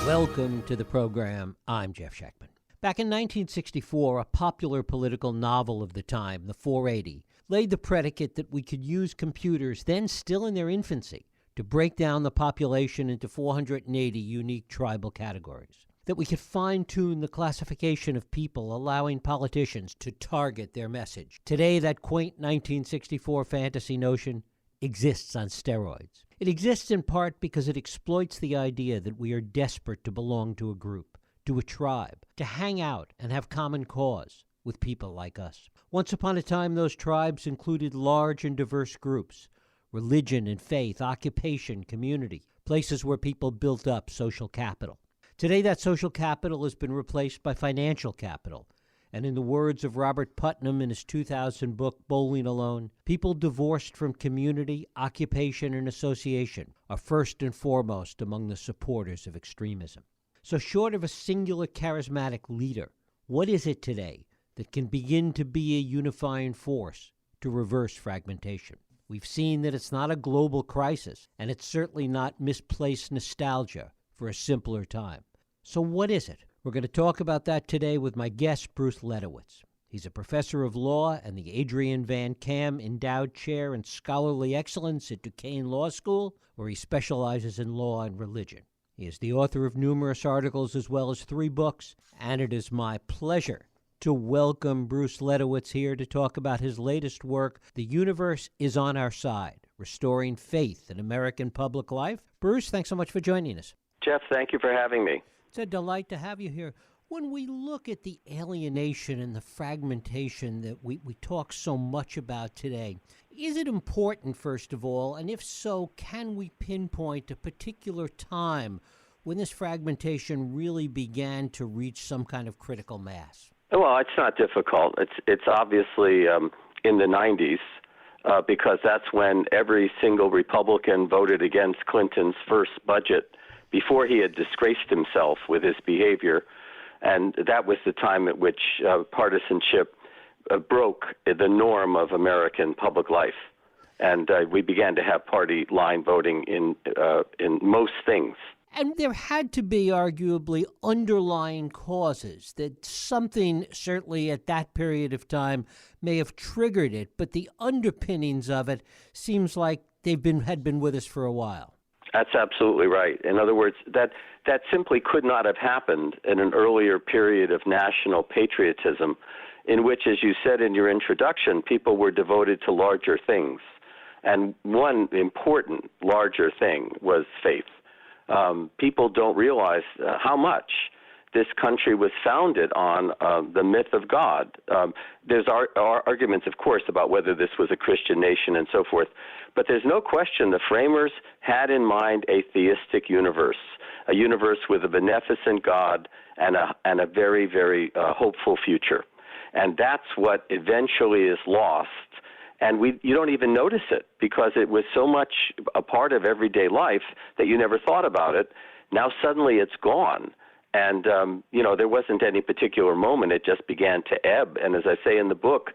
Welcome to the program. I'm Jeff Schechtman. Back in 1964, a popular political novel of the time, The 480, laid the predicate that we could use computers, then still in their infancy, to break down the population into 480 unique tribal categories. That we could fine-tune the classification of people, allowing politicians to target their message. Today, that quaint 1964 fantasy notion exists on steroids. It exists in part because it exploits the idea that we are desperate to belong to a group, to a tribe, to hang out and have common cause with people like us. Once upon a time, those tribes included large and diverse groups: religion and faith, occupation, community, places where people built up social capital. Today, that social capital has been replaced by financial capital. And in the words of Robert Putnam in his 2000 book, Bowling Alone, people divorced from community, occupation, and association are first and foremost among the supporters of extremism. So short of a singular charismatic leader, what is it today that can begin to be a unifying force to reverse fragmentation? We've seen that it's not a global crisis, and it's certainly not misplaced nostalgia for a simpler time. So what is it? We're going to talk about that today with my guest, Bruce Ledewitz. He's a professor of law and the Adrienne Van Kam Endowed Chair in Scholarly Excellence at Duquesne Law School, where he specializes in law and religion. He is the author of numerous articles as well as 3 books, and it is my pleasure to welcome Bruce Ledewitz here to talk about his latest work, The Universe is on Our Side, Restoring Faith in American Public Life. Bruce, thanks so much for joining us. Jeff, thank you for having me. It's a delight to have you here. When we look at the alienation and the fragmentation that we talk so much about today, is it important, first of all, and if so, can we pinpoint a particular time when this fragmentation really began to reach some kind of critical mass? Well, it's not difficult. It's obviously in the 90s because that's when every single Republican voted against Clinton's first budget before he had disgraced himself with his behavior. And that was the time at which partisanship broke the norm of American public life. And we began to have party line voting in most things. And there had to be arguably underlying causes that something certainly at that period of time may have triggered it, but the underpinnings of it seems like had been with us for a while. That's absolutely right. In other words, that simply could not have happened in an earlier period of national patriotism in which, as you said in your introduction, people were devoted to larger things. And one important larger thing was faith. People don't realize how much this country was founded on the myth of God. There's arguments, of course, about whether this was a Christian nation and so forth, but there's no question the framers had in mind a theistic universe, a universe with a beneficent God and a very, very hopeful future. And that's what eventually is lost. And you don't even notice it because it was so much a part of everyday life that you never thought about it. Now suddenly it's gone. And, there wasn't any particular moment. It just began to ebb. And as I say in the book,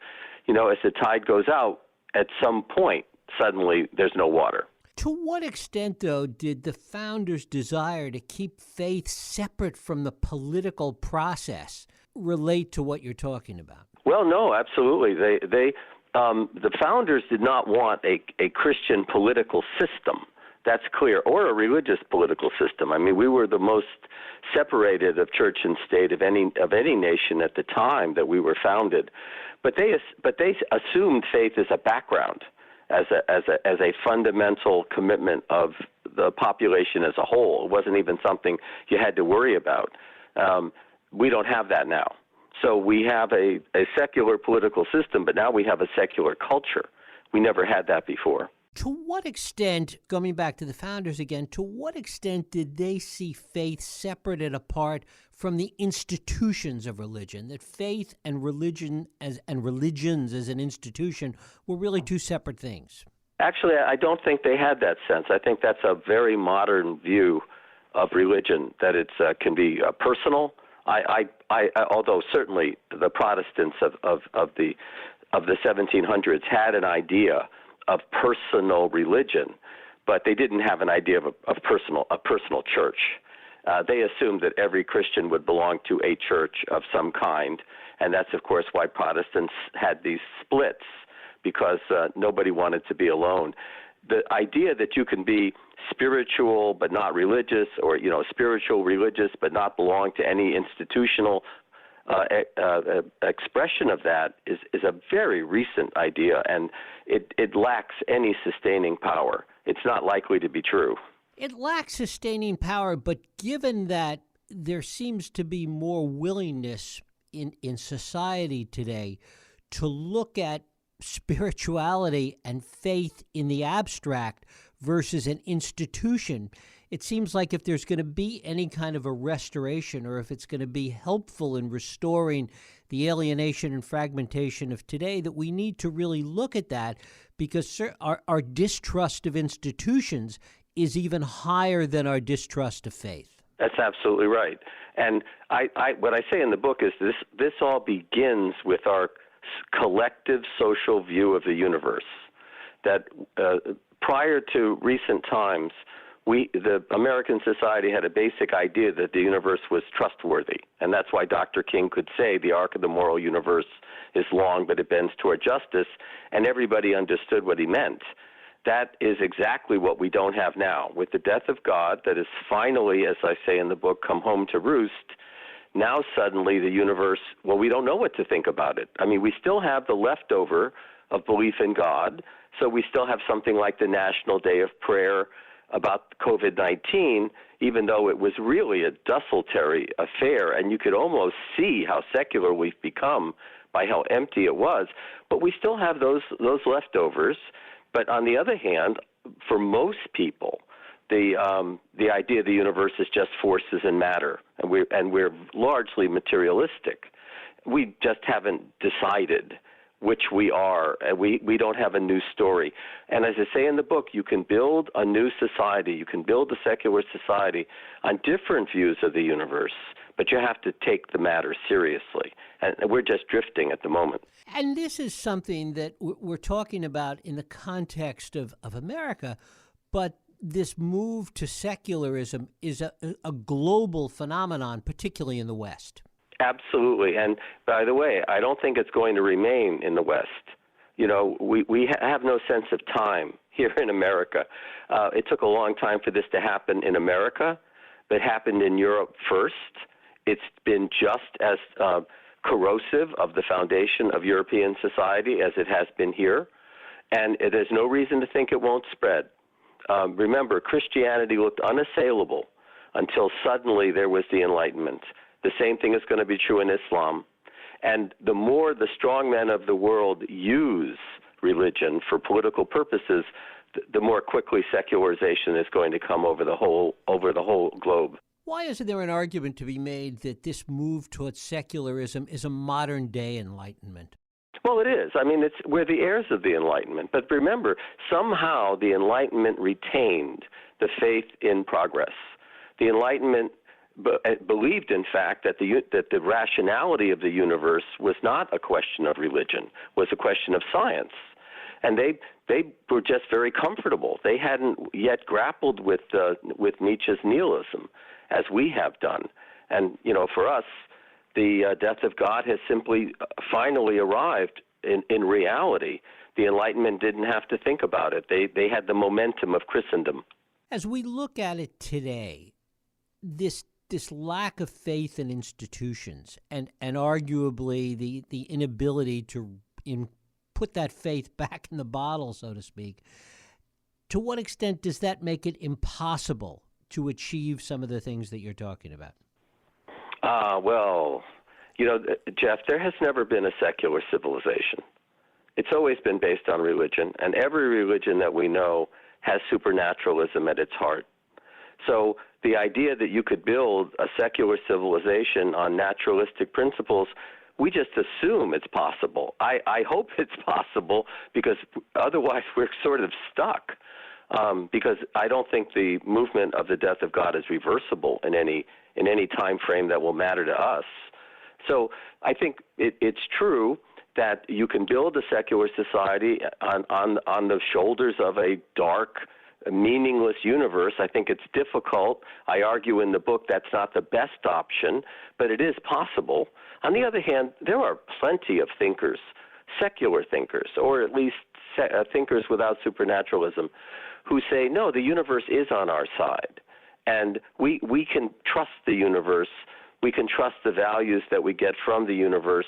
as the tide goes out, at some point, suddenly there's no water. To what extent, though, did the founders' desire to keep faith separate from the political process relate to what you're talking about? Well, no, absolutely. The founders did not want a Christian political system. That's clear, or a religious political system. I mean, we were the most separated of church and state of any nation at the time that we were founded. But they assumed faith as a background, as a fundamental commitment of the population as a whole. It wasn't even something you had to worry about. We don't have that now. So we have a secular political system, but now we have a secular culture. We never had that before. To what extent, going back to the founders again, to what extent did they see faith separate and apart from the institutions of religion, that faith and religions as an institution were really two separate things? Actually, I don't think they had that sense. I think that's a very modern view of religion, that it can be personal. Although certainly the Protestants of the 1700s had an idea of personal religion, but they didn't have an idea of a personal church. They assumed that every Christian would belong to a church of some kind, and that's, of course, why Protestants had these splits, because nobody wanted to be alone. The idea that you can be spiritual but not religious, or spiritual religious but not belong to any institutional expression of that is a very recent idea, and it lacks any sustaining power. It's not likely to be true. It lacks sustaining power, but given that there seems to be more willingness in society today to look at spirituality and faith in the abstract versus an institution, it seems like if there's going to be any kind of a restoration, or if it's going to be helpful in restoring the alienation and fragmentation of today, that we need to really look at that, because our distrust of institutions is even higher than our distrust of faith. That's absolutely right. And what I say in the book is this all begins with our collective social view of the universe. That prior to recent times, the American society had a basic idea that the universe was trustworthy, and that's why Dr. King could say the arc of the moral universe is long, but it bends toward justice, and everybody understood what he meant. That is exactly what we don't have now. With the death of God that has finally, as I say in the book, come home to roost, now suddenly the universe, well, we don't know what to think about it. I mean, we still have the leftover of belief in God, so we still have something like the National Day of Prayer about COVID-19, even though it was really a desultory affair, and you could almost see how secular we've become by how empty it was. But we still have those leftovers. But on the other hand, for most people, the idea of the universe is just forces and matter, and we're largely materialistic. We just haven't decided which we are, and we don't have a new story. And as I say in the book, you can build a new society, you can build a secular society on different views of the universe, but you have to take the matter seriously. And we're just drifting at the moment. And this is something that we're talking about in the context of America, but this move to secularism is a global phenomenon, particularly in the West. Absolutely. And by the way, I don't think it's going to remain in the West. We have no sense of time here in America. It took a long time for this to happen in America. It happened in Europe first. It's been just as corrosive of the foundation of European society as it has been here. And there's no reason to think it won't spread. Remember, Christianity looked unassailable until suddenly there was the Enlightenment. The same thing is going to be true in Islam. And the more the strongmen of the world use religion for political purposes, the more quickly secularization is going to come over the whole globe. Why isn't there an argument to be made that this move towards secularism is a modern-day Enlightenment? Well, it is. I mean, we're the heirs of the Enlightenment. But remember, somehow the Enlightenment retained the faith in progress. The Enlightenment believed, in fact, that the rationality of the universe was not a question of religion, was a question of science. And they were just very comfortable. They hadn't yet grappled with Nietzsche's nihilism, as we have done. And, for us, the death of God has simply finally arrived in reality. The Enlightenment didn't have to think about it. They had the momentum of Christendom. As we look at it today, this lack of faith in institutions and arguably the inability to put that faith back in the bottle, so to speak, to what extent does that make it impossible to achieve some of the things that you're talking about? Well, Jeff, there has never been a secular civilization. It's always been based on religion, and every religion that we know has supernaturalism at its heart. So the idea that you could build a secular civilization on naturalistic principles, we just assume it's possible. I hope it's possible, because otherwise we're sort of stuck. Because I don't think the movement of the death of God is reversible in any time frame that will matter to us. So I think it's true that you can build a secular society on the shoulders of a dark a meaningless universe. I think it's difficult. I argue in the book that's not the best option, but it is possible. On the other hand, there are plenty of thinkers, secular thinkers, or at least thinkers without supernaturalism, who say, no, the universe is on our side. And we can trust the universe. We can trust the values that we get from the universe,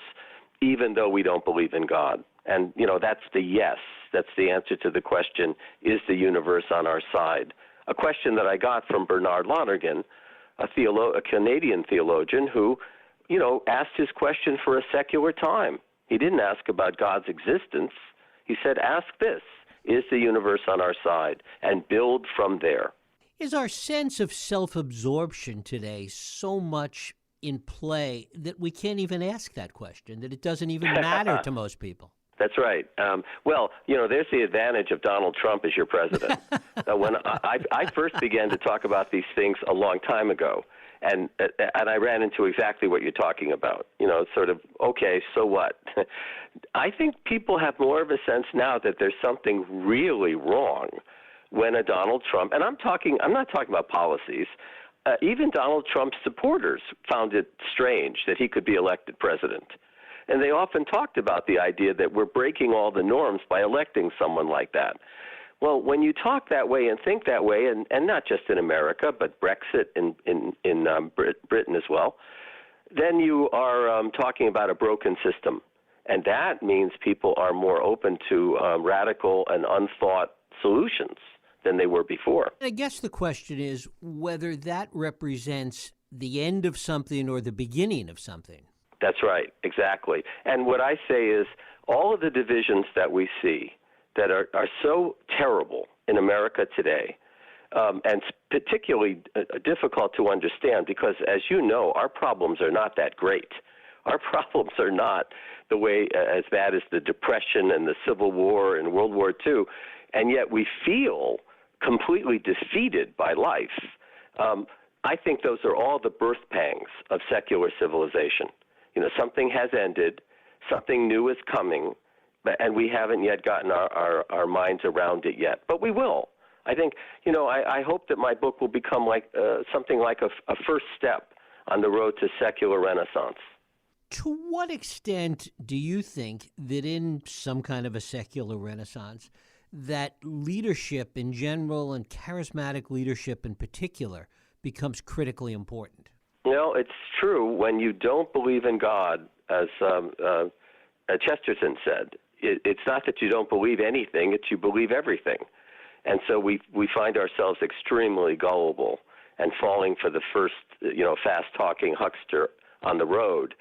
even though we don't believe in God. And, that's the yes. That's the answer to the question, is the universe on our side? A question that I got from Bernard Lonergan, a Canadian theologian who, asked his question for a secular time. He didn't ask about God's existence. He said, ask this, is the universe on our side? And build from there. Is our sense of self-absorption today so much in play that we can't even ask that question, that it doesn't even matter to most people? That's right. There's the advantage of Donald Trump as your president. When I first began to talk about these things a long time ago, and I ran into exactly what you're talking about, sort of, okay, so what? I think people have more of a sense now that there's something really wrong when a Donald Trump, and I'm not talking about policies, even Donald Trump's supporters found it strange that he could be elected president. And they often talked about the idea that we're breaking all the norms by electing someone like that. Well, when you talk that way and think that way, and not just in America, but Brexit in Britain as well, then you are talking about a broken system. And that means people are more open to radical and unthought solutions than they were before. I guess the question is whether that represents the end of something or the beginning of something. That's right, exactly. And what I say is all of the divisions that we see that are so terrible in America today, and particularly difficult to understand because, as you know, our problems are not that great. Our problems are not the way as bad as the Depression and the Civil War and World War II, and yet we feel completely defeated by life. I think those are all the birth pangs of secular civilization. Something has ended, something new is coming, and we haven't yet gotten our minds around it yet. But we will. I think, I hope that my book will become like something like a first step on the road to secular renaissance. To what extent do you think that in some kind of a secular renaissance, that leadership in general and charismatic leadership in particular becomes critically important? It's true. When you don't believe in God, as Chesterton said, it's not that you don't believe anything, it's you believe everything. And so we find ourselves extremely gullible and falling for the first, fast-talking huckster on the road.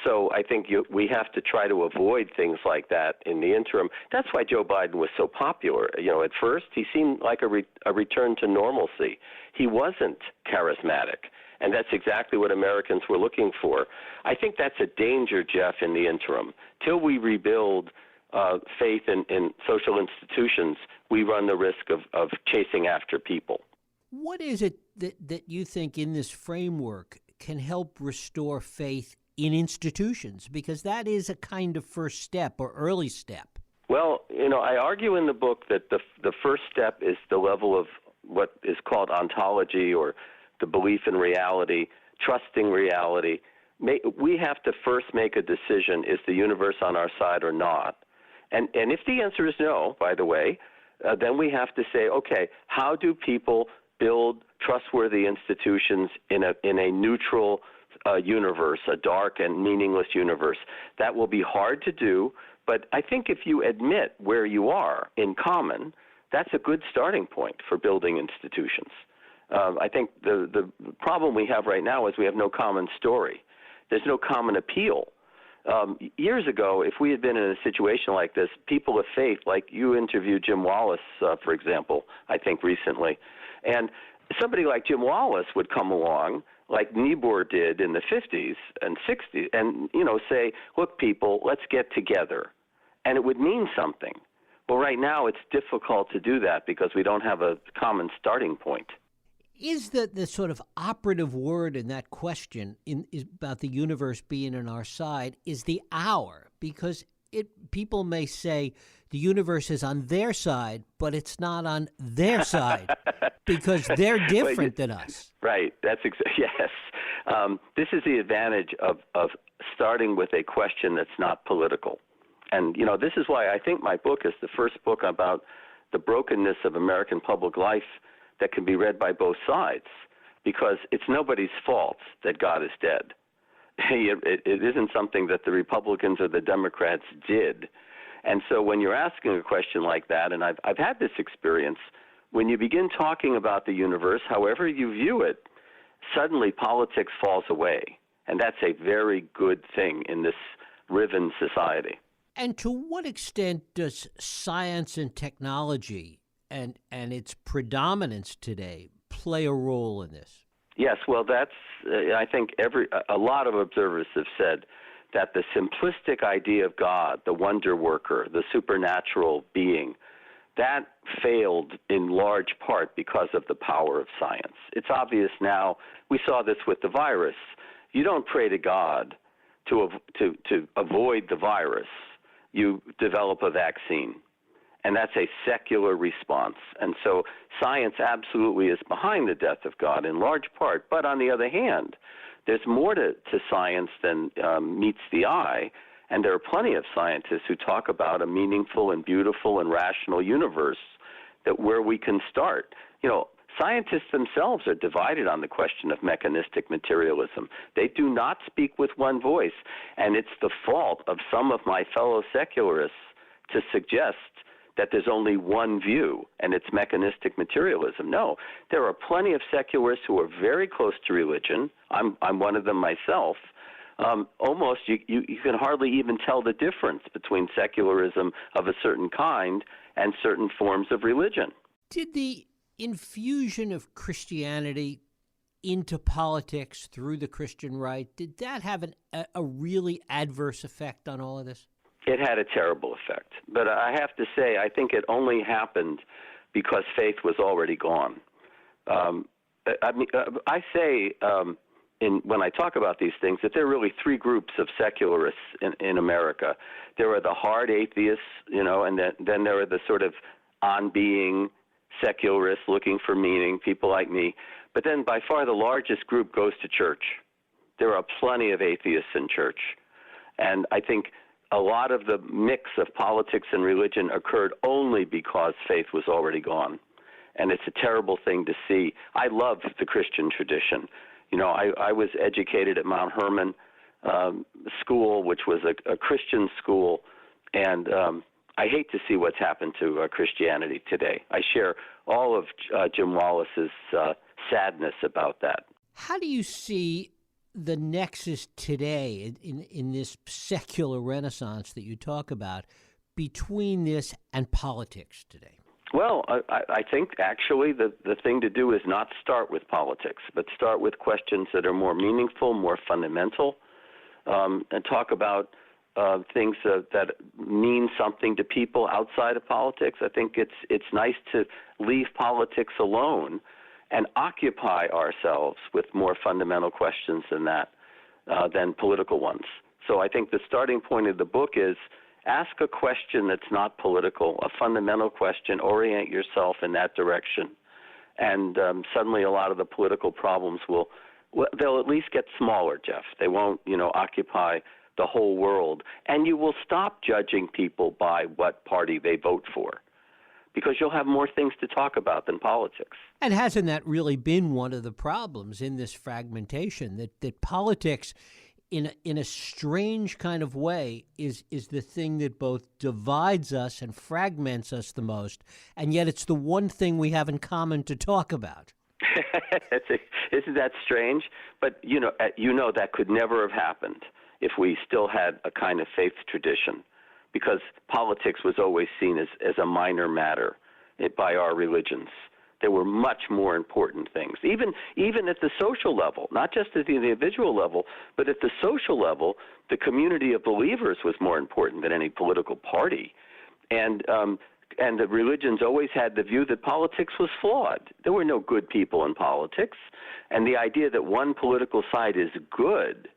So I think we have to try to avoid things like that in the interim. That's why Joe Biden was so popular. At first he seemed like a return to normalcy. He wasn't charismatic, and that's exactly what Americans were looking for. I think that's a danger, Jeff, in the interim. Till we rebuild faith in social institutions, we run the risk of chasing after people. What is it that you think in this framework can help restore faith in institutions? Because that is a kind of first step or early step. Well, I argue in the book that the first step is the level of what is called ontology, or the belief in reality, trusting reality. We have to first make a decision, is the universe on our side or not? And if the answer is no, by the way, then we have to say, okay, how do people build trustworthy institutions in a neutral universe, a dark and meaningless universe? That will be hard to do, but I think if you admit where you are in common, that's a good starting point for building institutions. I think the problem we have right now is we have no common story. There's no common appeal. Years ago, if we had been in a situation like this, people of faith, like you interviewed Jim Wallace, for example, I think recently, and somebody like Jim Wallace would come along, like Niebuhr did in the 50s and 60s, and, say, look, people, let's get together. And it would mean something. Well, right now it's difficult to do that because we don't have a common starting point. Is the sort of operative word in that question is about the universe being on our side is the hour? Because people may say the universe is on their side, but it's not on their side because they're different than us. Right. Yes. This is the advantage of starting with a question that's not political. And, this is why I think my book is the first book about the brokenness of American public life that can be read by both sides, because it's nobody's fault that God is dead. It isn't something that the Republicans or the Democrats did. And so when you're asking a question like that, and I've had this experience, when you begin talking about the universe, however you view it, suddenly politics falls away. And that's a very good thing in this riven society. And to what extent does science and technology and its predominance today play a role in this? Yes, well, that's, I think a lot of observers have said that the simplistic idea of God, the wonder worker, the supernatural being, that failed in large part because of the power of science. It's obvious now. We saw this with the virus. You don't pray to God to avoid the virus. You develop a vaccine. And that's a secular response. And so science absolutely is behind the death of God in large part. But on the other hand, there's more to science than meets the eye. And there are plenty of scientists who talk about a meaningful and beautiful and rational universe where we can start. Scientists themselves are divided on the question of mechanistic materialism. They do not speak with one voice. And it's the fault of some of my fellow secularists to suggest that there's only one view, and it's mechanistic materialism. No, there are plenty of secularists who are very close to religion. I'm one of them myself. Almost you can hardly even tell the difference between secularism of a certain kind and certain forms of religion. Did the infusion of Christianity into politics through the Christian right, did that have a really adverse effect on all of this? It had a terrible effect. But I have to say, I think it only happened because faith was already gone. I say when I talk about these things that there are really three groups of secularists in America. There are the hard atheists, and then there are the sort of on-being secularists looking for meaning, people like me. But then by far the largest group goes to church. There are plenty of atheists in church. And I think a lot of the mix of politics and religion occurred only because faith was already gone. And it's a terrible thing to see. I love the Christian tradition. I was educated at Mount Hermon School, which was a Christian school, and I hate to see what's happened to Christianity today. I share all of Jim Wallace's sadness about that. How do you see the nexus today in this secular renaissance that you talk about between this and politics today? Well, I think actually the thing to do is not start with politics, but start with questions that are more meaningful, more fundamental, and talk about things that mean something to people outside of politics. I think it's nice to leave politics alone and occupy ourselves with more fundamental questions than political ones. So I think the starting point of the book is ask a question that's not political, a fundamental question, orient yourself in that direction, and suddenly a lot of the political problems they'll at least get smaller, Jeff. They won't, occupy the whole world, and you will stop judging people by what party they vote for, because you'll have more things to talk about than politics. And hasn't that really been one of the problems in this fragmentation, that politics, in a strange kind of way, is the thing that both divides us and fragments us the most, and yet it's the one thing we have in common to talk about? Isn't that strange? But that could never have happened if we still had a kind of faith tradition, because politics was always seen as a minor matter by our religions. There were much more important things, even at the social level, not just at the individual level, but at the social level, the community of believers was more important than any political party. And the religions always had the view that politics was flawed. There were no good people in politics. And the idea that one political side is good,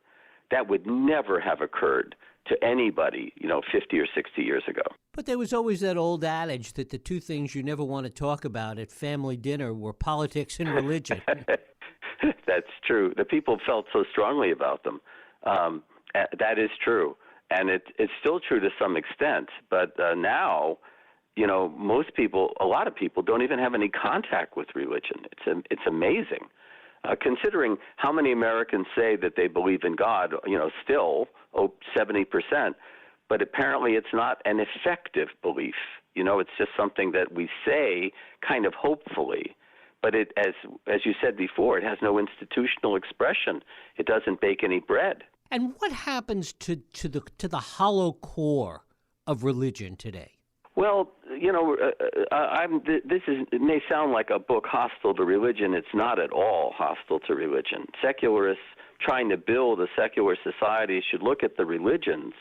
that would never have occurred to anybody, 50 or 60 years ago. But there was always that old adage that the two things you never want to talk about at family dinner were politics and religion. That's true. The people felt so strongly about them. That is true. And it's still true to some extent. But now, most people, a lot of people, don't even have any contact with religion. It's amazing. Considering how many Americans say that they believe in God, still 70%, but apparently it's not an effective belief. It's just something that we say kind of hopefully, but it, as you said before, it has no institutional expression. It doesn't bake any bread. And what happens to the hollow core of religion today? Well, it may sound like a book hostile to religion. It's not at all hostile to religion. Secularists trying to build a secular society should look at the religions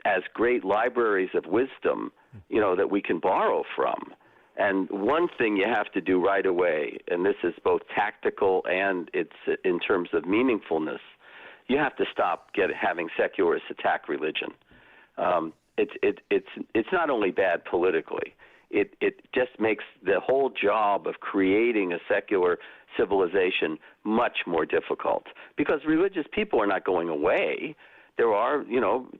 as great libraries of wisdom, that we can borrow from. And one thing you have to do right away, and this is both tactical and it's in terms of meaningfulness, you have to stop having secularists attack religion. It's not only bad politically. It just makes the whole job of creating a secular civilization much more difficult because religious people are not going away. There are,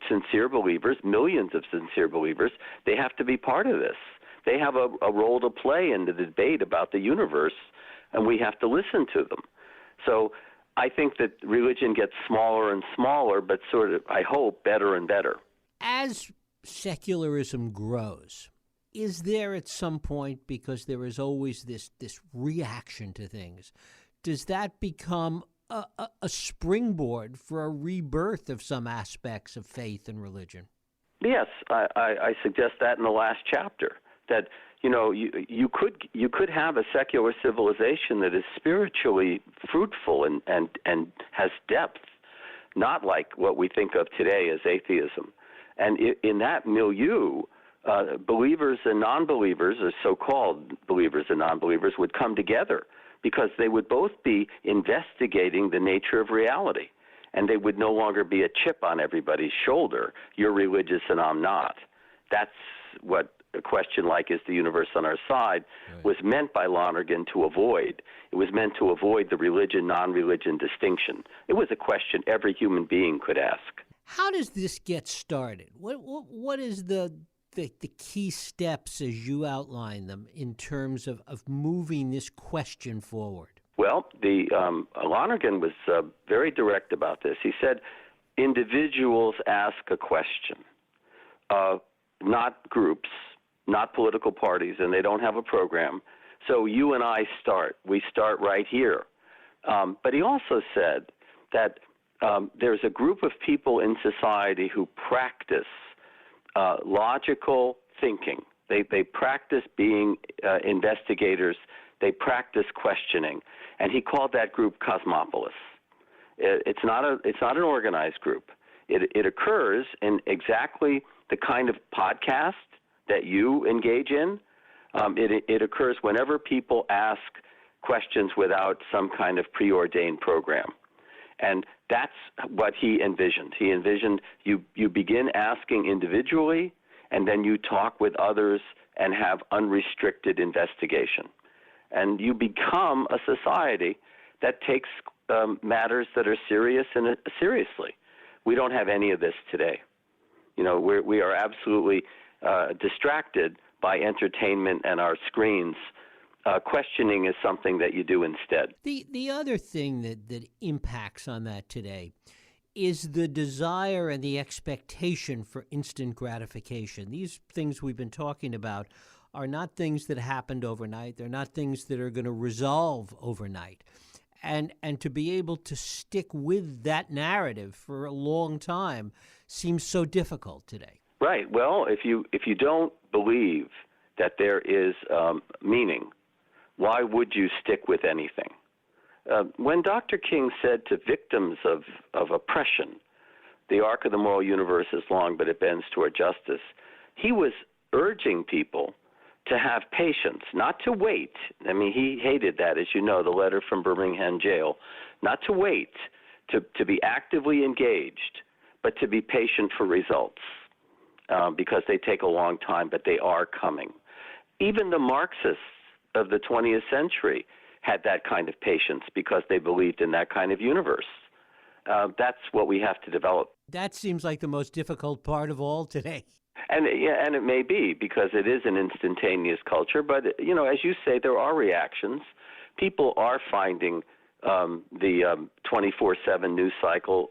sincere believers, millions of sincere believers. They have to be part of this. They have a role to play in the debate about the universe, and we have to listen to them. So I think that religion gets smaller and smaller, but sort of, I hope, better and better. As secularism grows, is there at some point, because there is always this reaction to things, does that become a springboard for a rebirth of some aspects of faith and religion? Yes, I suggest that in the last chapter, that you could have a secular civilization that is spiritually fruitful and has depth, not like what we think of today as atheism. And in that milieu, believers and non-believers, or so-called believers and non-believers, would come together because they would both be investigating the nature of reality. And they would no longer be a chip on everybody's shoulder. You're religious and I'm not. That's what a question like is the universe on our side was meant by Lonergan to avoid. It was meant to avoid the religion, non-religion distinction. It was a question every human being could ask. How does this get started? What is the key steps as you outline them in terms of moving this question forward? Well, Lonergan was very direct about this. He said, individuals ask a question, not groups, not political parties, and they don't have a program. So you and I start. We start right here. But he also said that there's a group of people in society who practice logical thinking. They practice being investigators. They practice questioning. And he called that group cosmopolis. It's not an organized group. It occurs in exactly the kind of podcast that you engage in. It occurs whenever people ask questions without some kind of preordained program. And that's what he envisioned. He envisioned you begin asking individually, and then you talk with others and have unrestricted investigation. And you become a society that takes matters that are serious and seriously. We don't have any of this today. We are absolutely distracted by entertainment and our screens. Questioning is something that you do instead. The other thing that impacts on that today is the desire and the expectation for instant gratification. These things we've been talking about are not things that happened overnight. They're not things that are going to resolve overnight. And to be able to stick with that narrative for a long time seems so difficult today. Right. Well, if you don't believe that there is meaning, why would you stick with anything? When Dr. King said to victims of oppression, the arc of the moral universe is long, but it bends toward justice, he was urging people to have patience, not to wait. I mean, he hated that, as you know, the letter from Birmingham jail, not to wait, to be actively engaged, but to be patient for results because they take a long time, but they are coming. Even the Marxists of the 20th century had that kind of patience because they believed in that kind of universe. That's what we have to develop. That seems like the most difficult part of all today. And it may be because it is an instantaneous culture. But, as you say, there are reactions. People are finding the 24/7 news cycle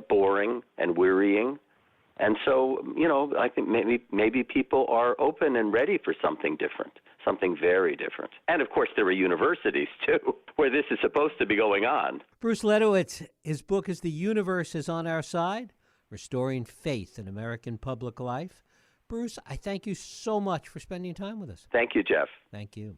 boring and wearying. And so, I think maybe people are open and ready for something different, something very different. And, of course, there are universities, too, where this is supposed to be going on. Bruce Ledewitz, his book is The Universe is on Our Side, Restoring Faith in American Public Life. Bruce, I thank you so much for spending time with us. Thank you, Jeff. Thank you.